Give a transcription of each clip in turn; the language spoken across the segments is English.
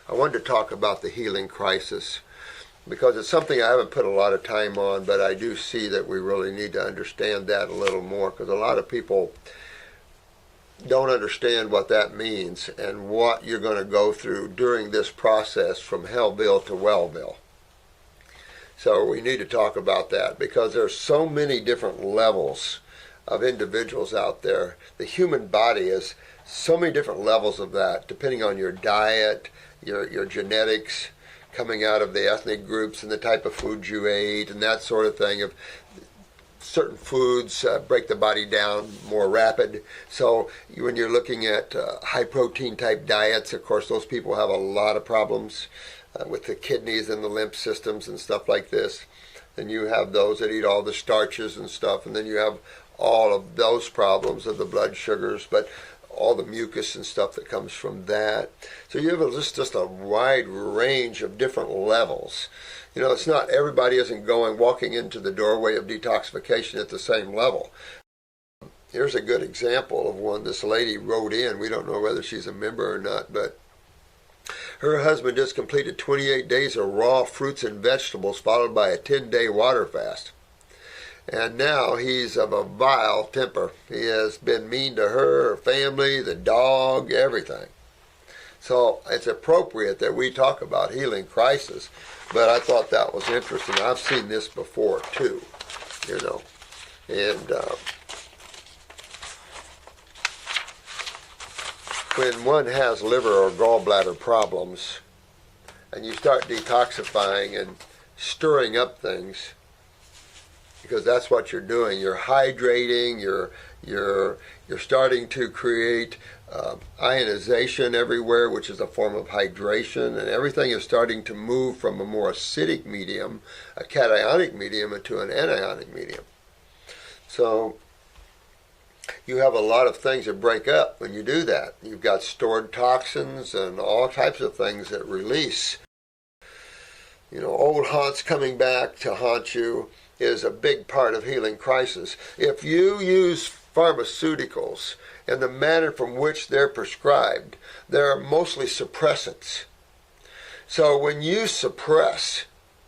I wanted to talk about the healing crisis because it's something I haven't put a lot of time on, but I do see that we really need to understand that a little more, because a lot of people don't understand what that means and what you're going to go through during this process from Hellville to Wellville. So we need to talk about that because there's so many different levels of individuals out there. The human body is so many different levels of that, depending on your diet, your genetics, coming out of the ethnic groups and the type of food you ate and that sort of thing. Of certain foods break the body down more rapid. So when you're looking at high protein type diets, of course, those people have a lot of problems with the kidneys and the lymph systems and stuff like this. Then you have those that eat all the starches and stuff, and then you have all of those problems of the blood sugars, but all the mucus and stuff that comes from that. So you have just a wide range of different levels. You know, it's not everybody isn't walking into the doorway of detoxification at the same level. Here's a good example of one. This lady wrote in. We don't know whether she's a member or not, but her husband just completed 28 days of raw fruits and vegetables followed by a 10-day water fast. And now he's of a vile temper. He has been mean to her family, the dog, everything. So it's appropriate that we talk about healing crisis. But I thought that was interesting. I've seen this before too, you know. And when one has liver or gallbladder problems, and you start detoxifying and stirring up things, because that's what you're doing. You're hydrating. You're starting to create ionization everywhere, which is a form of hydration, and everything is starting to move from a more acidic medium, a cationic medium, into an anionic medium. So you have a lot of things that break up when you do that. You've got stored toxins and all types of things that release. You know, old haunts coming back to haunt you is a big part of healing crisis. If you use pharmaceuticals in the manner from which they're prescribed, they're mostly suppressants. So when you suppress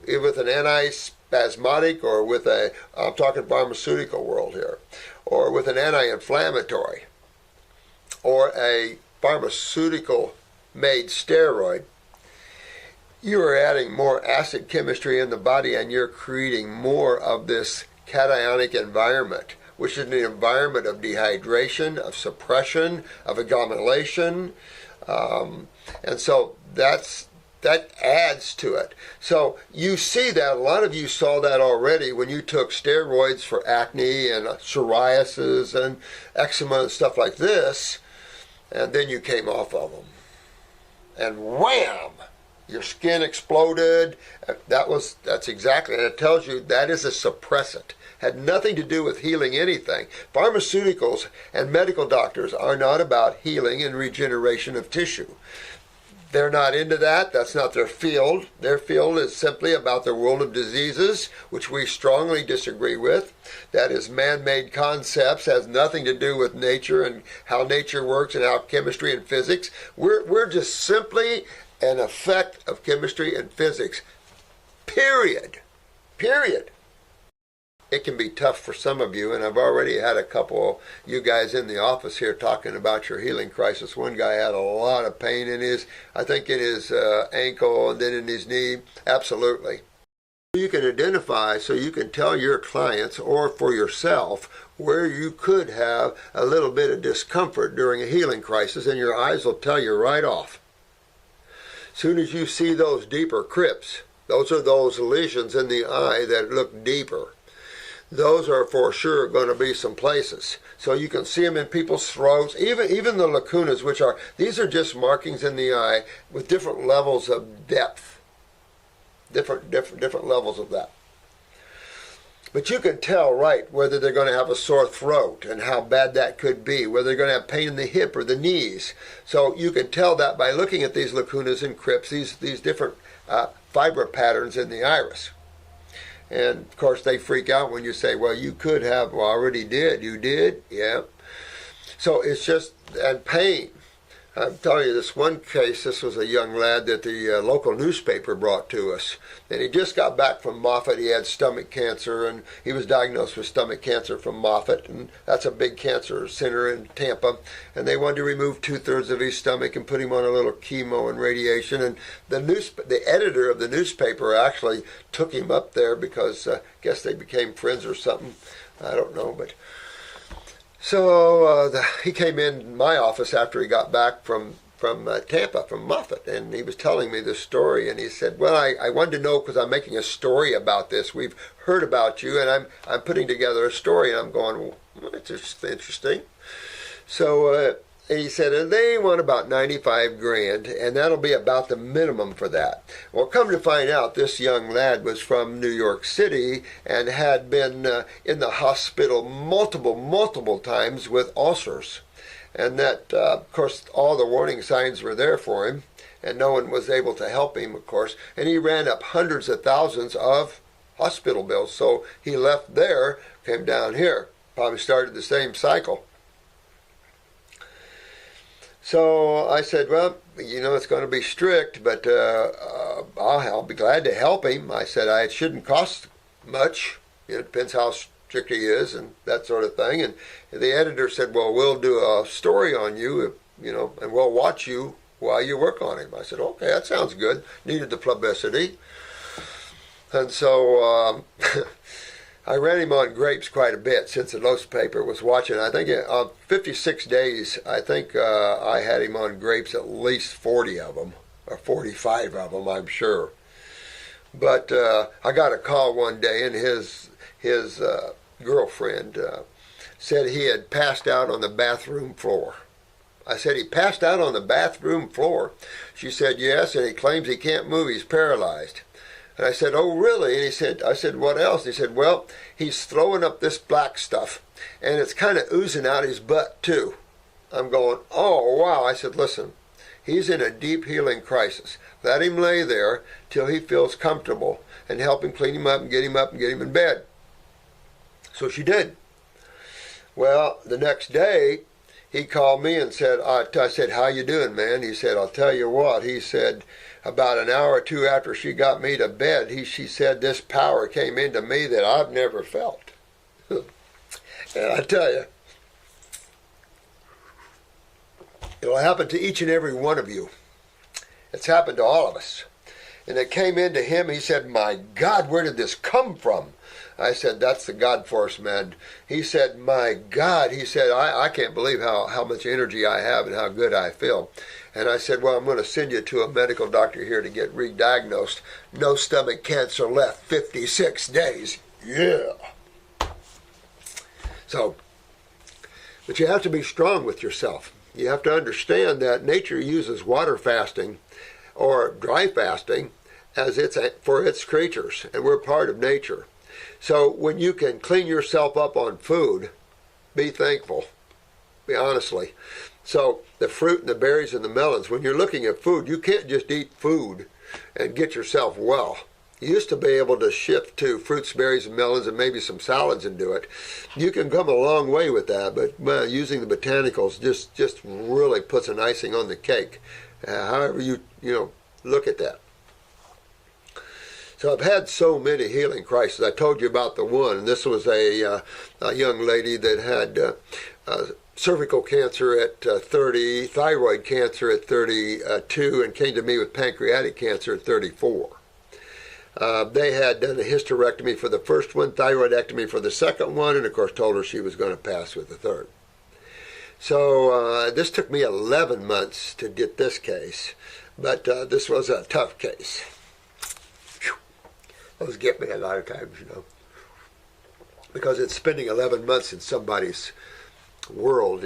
with an antispasmodic or with I'm talking pharmaceutical world here, or with an anti-inflammatory or a pharmaceutical made steroid, you are adding more acid chemistry in the body and you're creating more of this cationic environment, which is an environment of dehydration, of suppression, of accumulation. And so that adds to it. So you see that, a lot of you saw that already when you took steroids for acne and psoriasis and eczema and stuff like this, and then you came off of them. And wham! Your skin exploded. That's exactly, and it tells you that is a suppressant. Had nothing to do with healing anything. Pharmaceuticals and medical doctors are not about healing and regeneration of tissue. They're not into that. That's not their field. Their field is simply about the world of diseases, which we strongly disagree with. That is man-made concepts, has nothing to do with nature and how nature works and how chemistry and physics. We're just simply an effect of chemistry and physics. Period. It can be tough for some of you, and I've already had a couple of you guys in the office here talking about your healing crisis. One guy had a lot of pain in his ankle and then in his knee. Absolutely. You can identify, so you can tell your clients or for yourself where you could have a little bit of discomfort during a healing crisis, and your eyes will tell you right off. Soon as you see those deeper crypts, those are those lesions in the eye that look deeper. Those are for sure going to be some places. So you can see them in people's throats, even the lacunas, these are just markings in the eye with different levels of depth. Different levels of that. But you can tell, right, whether they're going to have a sore throat and how bad that could be, whether they're going to have pain in the hip or the knees. So you can tell that by looking at these lacunas and crypts, these different fiber patterns in the iris. And, of course, they freak out when you say, well, you could have, well, already did. You did? Yeah. So it's just, and pain. I'm telling you this one case. This was a young lad that the local newspaper brought to us. And he just got back from Moffitt. He had stomach cancer, and he was diagnosed with stomach cancer from Moffitt. And that's a big cancer center in Tampa. And they wanted to remove 2/3 of his stomach and put him on a little chemo and radiation. And the editor of the newspaper actually took him up there because I guess they became friends or something. I don't know, but... So he came in my office after he got back from Tampa, from Moffitt, and he was telling me this story, and he said, well, I wanted to know because I'm making a story about this. We've heard about you, and I'm putting together a story, and I'm going, well, it's just interesting. So he said, and they want about 95 grand, and that'll be about the minimum for that. Well, come to find out, this young lad was from New York City and had been in the hospital multiple times with ulcers. And that, of course, all the warning signs were there for him, and no one was able to help him, of course. And he ran up hundreds of thousands of hospital bills. So he left there, came down here, probably started the same cycle. So I said, well, you know, it's going to be strict, but I'll be glad to help him. I said, it shouldn't cost much. It depends how strict he is and that sort of thing. And the editor said, well, we'll do a story on you, you know, and we'll watch you while you work on him. I said, okay, that sounds good. Needed the publicity. And so I ran him on grapes quite a bit since the newspaper was watching. I think 56 days, I think I had him on grapes at least 40 of them, or 45 of them, I'm sure. But I got a call one day, and his girlfriend said he had passed out on the bathroom floor. I said, he passed out on the bathroom floor? She said, yes, and he claims he can't move, he's paralyzed. And I said, oh, really? And I said, what else? And he said, well, he's throwing up this black stuff, and it's kind of oozing out his butt, too. I'm going, oh, wow. I said, listen, he's in a deep healing crisis. Let him lay there till he feels comfortable, and help him clean him up and get him in bed. So she did. Well, the next day, he called me and said, I said, how you doing, man? He said, I'll tell you what. He said, about an hour or two after she got me to bed, she said, this power came into me that I've never felt. And I tell you, it'll happen to each and every one of you. It's happened to all of us. And it came into him. He said, my God, where did this come from? I said, that's the God force, man. He said, my God. He said, I can't believe how much energy I have and how good I feel. And I said, well, I'm going to send you to a medical doctor here to get re-diagnosed. No stomach cancer left, 56 days. Yeah. So, but you have to be strong with yourself. You have to understand that nature uses water fasting or dry fasting as for its creatures, and we're part of nature. So when you can clean yourself up on food, be thankful, be honestly. So the fruit and the berries and the melons, when you're looking at food, you can't just eat food and get yourself well. You used to be able to shift to fruits, berries, and melons and maybe some salads and do it. You can come a long way with that, but using the botanicals just really puts an icing on the cake. However you look at that. So I've had so many healing crises. I told you about the one, and this was a young lady that had cervical cancer at 30, thyroid cancer at 32, and came to me with pancreatic cancer at 34. They had done a hysterectomy for the first one, thyroidectomy for the second one, and of course told her she was going to pass with the third. So this took me 11 months to get this case, but this was a tough case. Those get me a lot of times, because it's spending 11 months in somebody's world,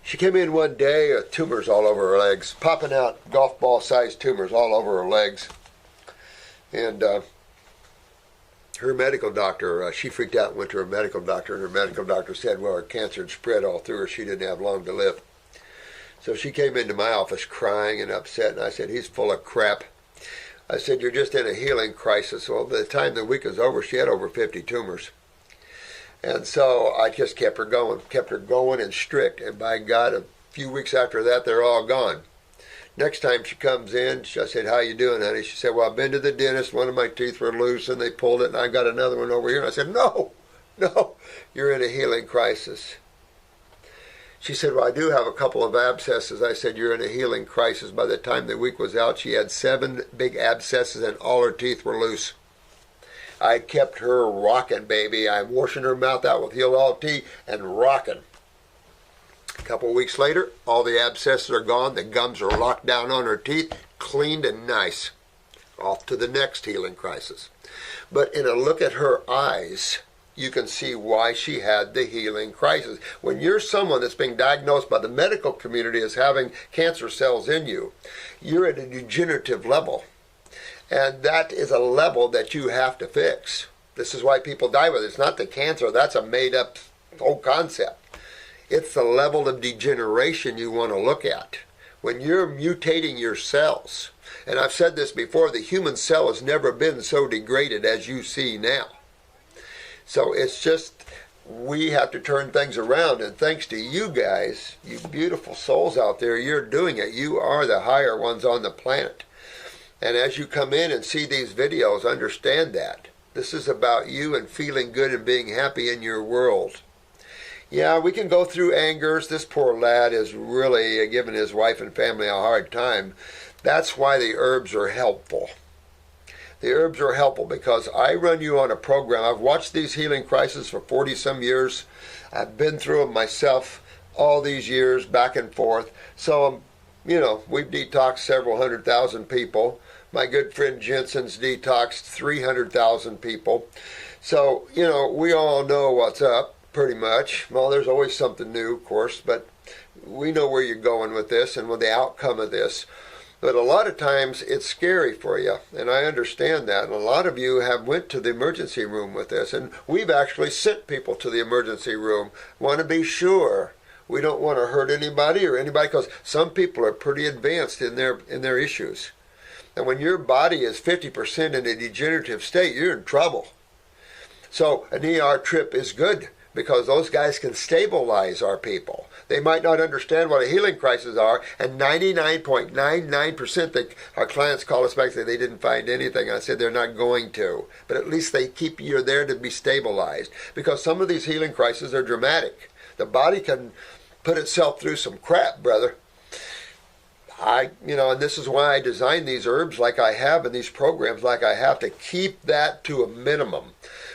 She came in one day, tumors all over her legs, popping out golf ball sized tumors all over her legs. And her medical doctor, she freaked out and went to her medical doctor, and her medical doctor said, well, her cancer had spread all through her. She didn't have long to live. So she came into my office crying and upset, and I said, he's full of crap. I said, you're just in a healing crisis. Well, by the time the week was over, she had over 50 tumors. And so I just kept her going and strict. And by God, few weeks after that, they're all gone. Next time she comes in, I said, how you doing, honey? She said, well, I've been to the dentist. One of my teeth were loose, and they pulled it, and I got another one over here. And I said, no, you're in a healing crisis. She said, well, I do have a couple of abscesses. I said, you're in a healing crisis. By the time the week was out, she had 7 big abscesses, and all her teeth were loose. I kept her rocking, baby. I'm washing her mouth out with Heal tea and rocking. A couple of weeks later, all the abscesses are gone. The gums are locked down on her teeth, cleaned and nice. Off to the next healing crisis. But in a look at her eyes, you can see why she had the healing crisis. When you're someone that's being diagnosed by the medical community as having cancer cells in you, you're at a degenerative level. And that is a level that you have to fix. This is why people die with it. It's not the cancer. That's a made-up whole concept. It's the level of degeneration you want to look at. When you're mutating your cells, and I've said this before, the human cell has never been so degraded as you see now. So it's just, we have to turn things around, and thanks to you guys, you beautiful souls out there, you're doing it. You are the higher ones on the planet. And as you come in and see these videos, understand that. This is about you and feeling good and being happy in your world. Yeah, we can go through angers. This poor lad is really giving his wife and family a hard time. That's why the herbs are helpful. The herbs are helpful because I run you on a program. I've watched these healing crises for 40-some years. I've been through them myself all these years, back and forth. So, we've detoxed several 100,000 people. My good friend Jensen's detoxed 300,000 people. So, we all know what's up. Pretty much. Well, there's always something new, of course, but we know where you're going with this and with the outcome of this. But a lot of times it's scary for you, and I understand that. And a lot of you have went to the emergency room with this, and we've actually sent people to the emergency room. Want to be sure we don't want to hurt anybody because some people are pretty advanced in their issues. And when your body is 50% in a degenerative state, you're in trouble. So an ER trip is good, because those guys can stabilize our people. They might not understand what a healing crisis are, and 99.99% that our clients call us back and say they didn't find anything. I said they're not going to, but at least they keep you there to be stabilized, because some of these healing crises are dramatic. The body can put itself through some crap, brother. And this is why I designed these herbs like I have in these programs like I have, to keep that to a minimum.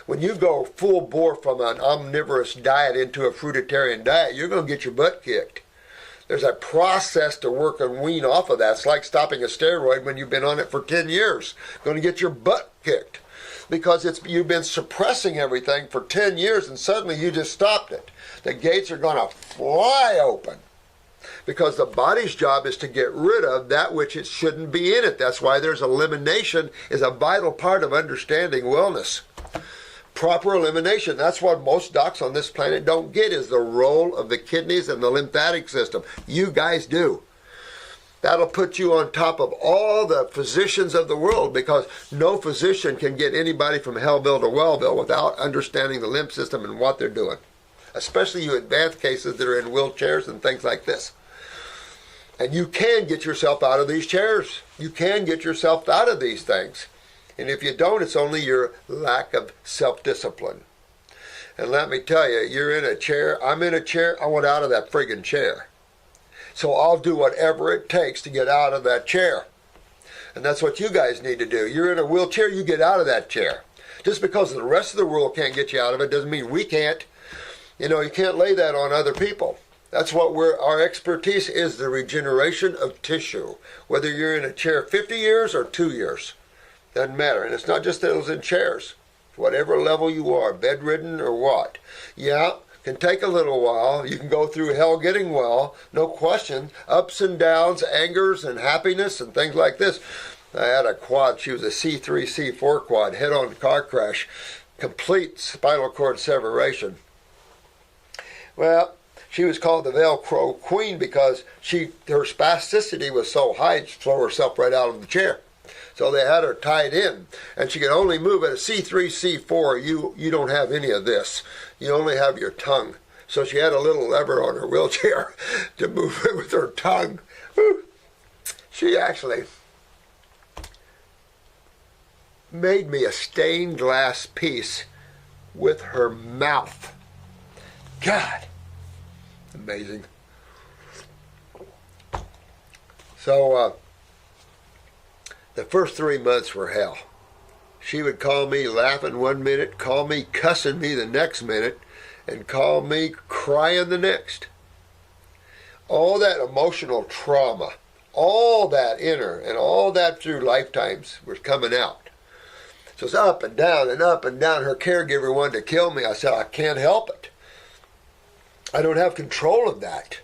When you go full bore from an omnivorous diet into a fruitarian diet, you're going to get your butt kicked. There's a process to work and wean off of that. It's like stopping a steroid when you've been on it for 10 years. Going to get your butt kicked because you've been suppressing everything for 10 years and suddenly you just stopped it. The gates are going to fly open because the body's job is to get rid of that which it shouldn't be in it. That's why there's elimination is a vital part of understanding wellness. Proper elimination. That's what most docs on this planet don't get, is the role of the kidneys and the lymphatic system. You guys do. That'll put you on top of all the physicians of the world, because no physician can get anybody from Hellville to Wellville without understanding the lymph system and what they're doing. Especially you advanced cases that are in wheelchairs and things like this. And you can get yourself out of these chairs. You can get yourself out of these things. And if you don't, it's only your lack of self-discipline. And let me tell you, you're in a chair, I'm in a chair, I want out of that friggin' chair. So I'll do whatever it takes to get out of that chair. And that's what you guys need to do. You're in a wheelchair, you get out of that chair. Just because the rest of the world can't get you out of it doesn't mean we can't. You can't lay that on other people. That's what our expertise is, the regeneration of tissue. Whether you're in a chair 50 years or 2 years. Doesn't matter. And it's not just those in chairs. Whatever level you are, bedridden or what. Yeah, can take a little while. You can go through hell getting well, no question. Ups and downs, angers and happiness and things like this. I had a quad. She was a C3, C4 quad, head-on car crash. Complete spinal cord separation. Well, she was called the Velcro Queen because her spasticity was so high, she'd throw herself right out of the chair. So they had her tied in, and she could only move at a C3, C4. You don't have any of this. You only have your tongue. So she had a little lever on her wheelchair to move it with her tongue. She actually made me a stained glass piece with her mouth. God, amazing. So the first 3 months were hell. She would call me laughing one minute, call me cussing me the next minute, and call me crying the next. All that emotional trauma, all that inner, and all that through lifetimes was coming out. So it's up and down and up and down. Her caregiver wanted to kill me. I said, I can't help it. I don't have control of that,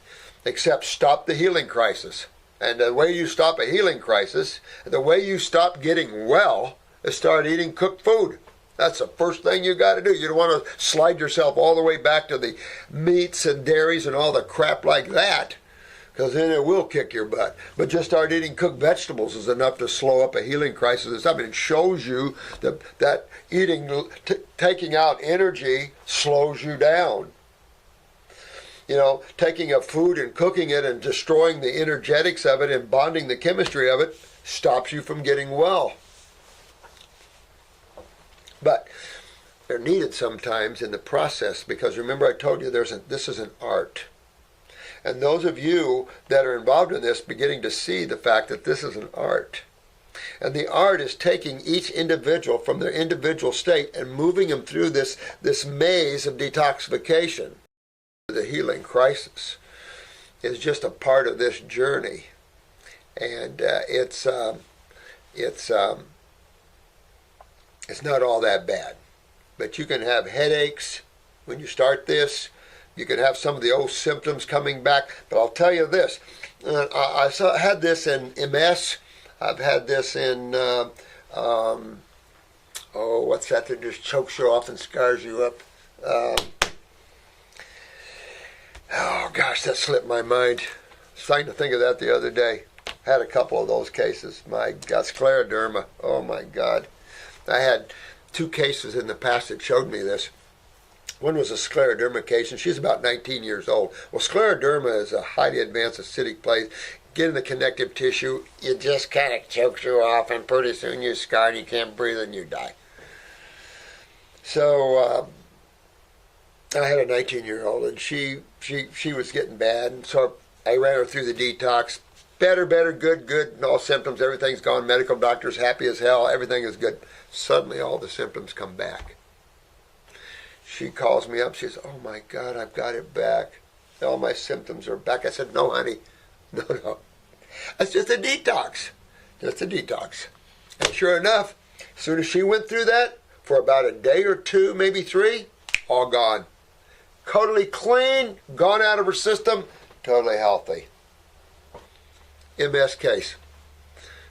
except stop the healing crisis. And the way you stop a healing crisis, the way you stop getting well, is start eating cooked food. That's the first thing you got to do. You don't want to slide yourself all the way back to the meats and dairies and all the crap like that, because then it will kick your butt. But just start eating cooked vegetables is enough to slow up a healing crisis. I mean, it shows you that eating, taking out energy slows you down. You know, taking a food and cooking it and destroying the energetics of it and bonding the chemistry of it stops you from getting well. But they're needed sometimes in the process, because remember I told you this is an art. And those of you that are involved in this beginning to see the fact that this is an art. And the art is taking each individual from their individual state and moving them through this maze of detoxification. The healing crisis is just a part of this journey. And it's not all that bad. But you can have headaches when you start this. You can have some of the old symptoms coming back. But I'll tell you this. I had this in MS. I've had this in, what's that just chokes you off and scars you up? Oh gosh, that slipped my mind. I was trying to think of that the other day. Had a couple of those cases. My God, scleroderma. Oh my God. I had 2 cases in the past that showed me this. One was a scleroderma case, and she's about 19 years old. Well, scleroderma is a highly advanced acidic place. Get in the connective tissue, it just kind of chokes you off, and pretty soon you're scarred, you can't breathe, and you die. So I had a 19-year-old, and she was getting bad, and so I ran her through the detox. Better, good, no symptoms, everything's gone. Medical doctor's happy as hell, everything is good. Suddenly all the symptoms come back. She calls me up, she says, oh my God, I've got it back. All my symptoms are back. I said, no, honey, no. That's just a detox. Just a detox. And sure enough, as soon as she went through that, for about a day or 2, maybe 3, all gone. Totally clean, gone out of her system, totally healthy. MS case.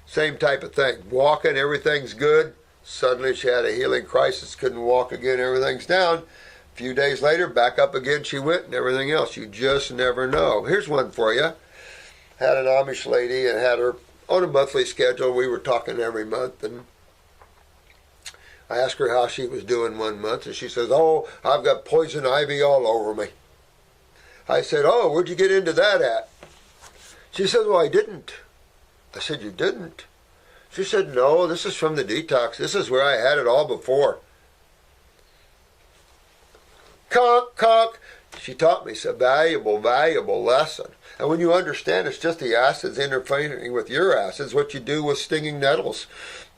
Same type of thing. Walking, everything's good. Suddenly she had a healing crisis, couldn't walk again, everything's down. A few days later, back up again she went and everything else. You just never know. Here's one for you. Had an Amish lady and had her on a monthly schedule. We were talking every month, and I asked her how she was doing one month, and she says, oh, I've got poison ivy all over me. I said, oh, where'd you get into that at? She said, well, I didn't. I said, you didn't? She said, no, this is from the detox. This is where I had it all before. Conk. She taught me a valuable lesson. And when you understand it's just the acids interfering with your acids, what you do with stinging nettles,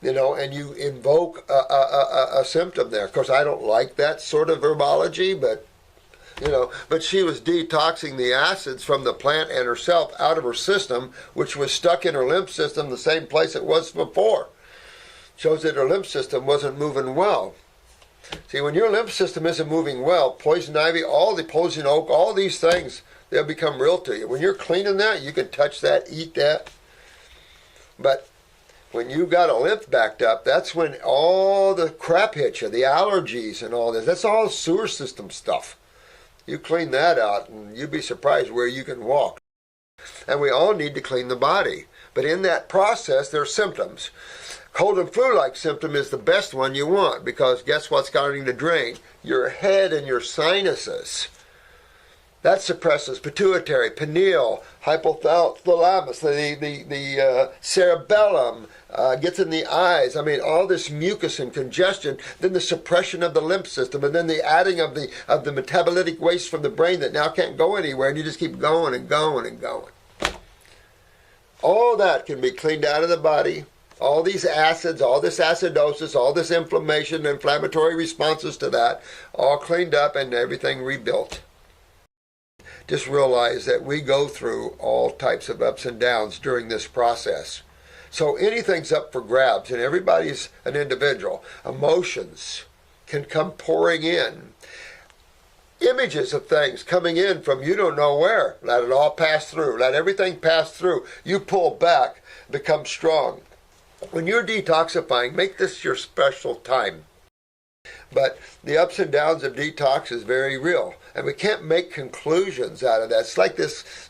and you invoke a symptom there. Of course, I don't like that sort of herbology, but she was detoxing the acids from the plant and herself out of her system, which was stuck in her lymph system the same place it was before. Shows that her lymph system wasn't moving well. See, when your lymph system isn't moving well, poison ivy, all the poison oak, all these things, they'll become real to you. When you're cleaning that, you can touch that, eat that. But when you got a lymph backed up, that's when all the crap hits you, the allergies and all this. That's all sewer system stuff. You clean that out, and you'd be surprised where you can walk. And we all need to clean the body. But in that process, there are symptoms. Cold and flu-like symptom is the best one you want, because guess what's starting to drain? Your head and your sinuses. That suppresses pituitary, pineal, hypothalamus, the cerebellum, gets in the eyes. I mean, all this mucus and congestion, then the suppression of the lymph system, and then the adding of the metabolitic waste from the brain that now can't go anywhere, and you just keep going and going and going. All that can be cleaned out of the body. All these acids, all this acidosis, all this inflammation, inflammatory responses to that, all cleaned up and everything rebuilt. Just realize that we go through all types of ups and downs during this process. So anything's up for grabs, and everybody's an individual. Emotions can come pouring in. Images of things coming in from you don't know where. Let it all pass through. Let everything pass through. You pull back, become strong. When you're detoxifying, make this your special time. But the ups and downs of detox is very real. And we can't make conclusions out of that. It's like this,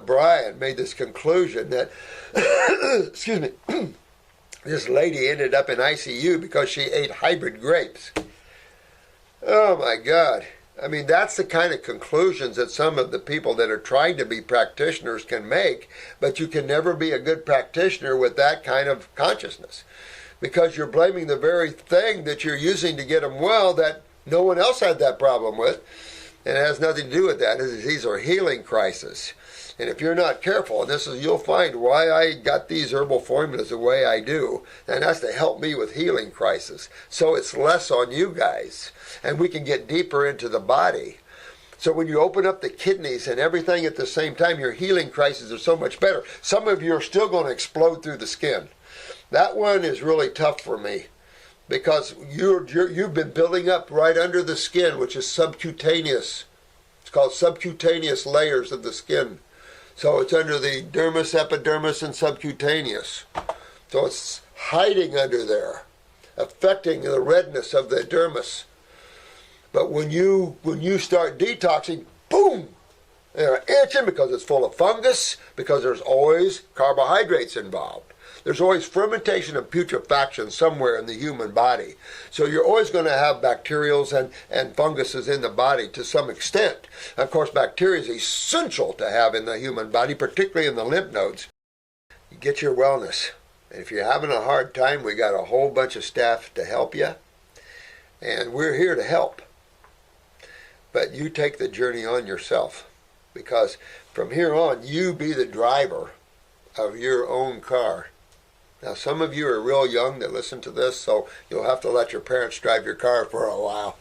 Brian made this conclusion that, excuse me, this lady ended up in ICU because she ate hybrid grapes. Oh my God. I mean, that's the kind of conclusions that some of the people that are trying to be practitioners can make, but you can never be a good practitioner with that kind of consciousness, because you're blaming the very thing that you're using to get them well that no one else had that problem with, and it has nothing to do with that. These are healing crises. And if you're not careful, and you'll find why I got these herbal formulas the way I do, and that's to help me with healing crisis. So it's less on you guys, and we can get deeper into the body. So when you open up the kidneys and everything at the same time, your healing crises are so much better. Some of you are still going to explode through the skin. That one is really tough for me, because you've been building up right under the skin, which is subcutaneous. It's called subcutaneous layers of the skin. So it's under the dermis, epidermis, and subcutaneous. So it's hiding under there, affecting the redness of the dermis. But when you start detoxing, boom, they're itching because it's full of fungus, because there's always carbohydrates involved. There's always fermentation and putrefaction somewhere in the human body. So you're always going to have bacterials and funguses in the body to some extent. Of course, bacteria is essential to have in the human body, particularly in the lymph nodes. You get your wellness. And if you're having a hard time, we got a whole bunch of staff to help you. And we're here to help. But you take the journey on yourself. Because from here on, you be the driver of your own car. Now, some of you are real young that listen to this, so you'll have to let your parents drive your car for a while.